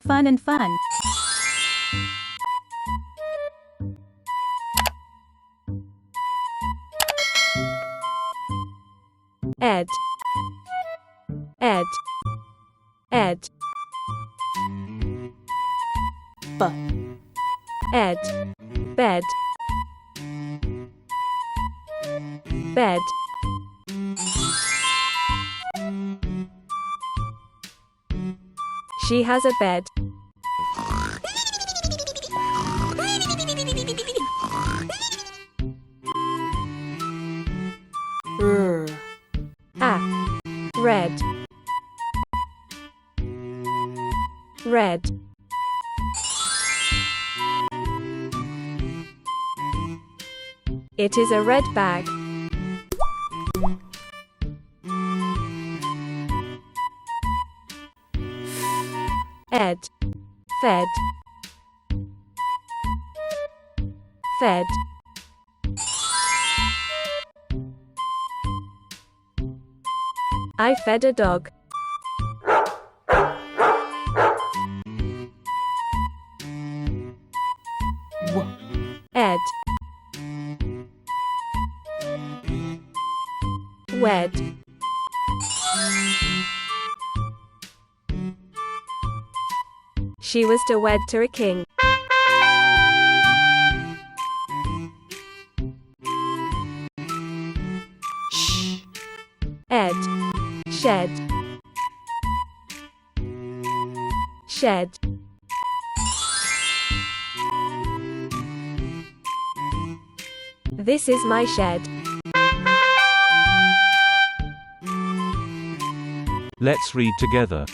Fun and fun. Ed, ed, ed. B, ed, bed, bed. She has a bed. Red, red. It is a red bag. Ed, fed, fed. I fed a dog. Ed, wed. She was to wed to a king. Ed, shed, shed. This is my shed. Let's read together.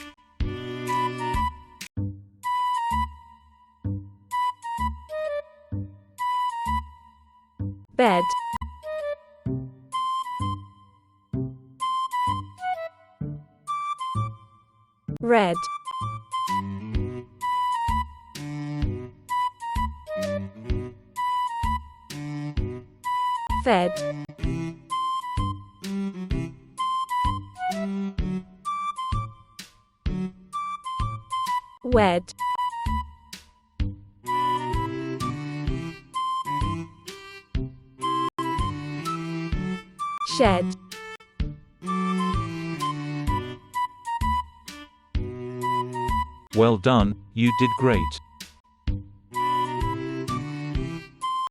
Bed, red, fed, wed. Shed. Well done, you did great.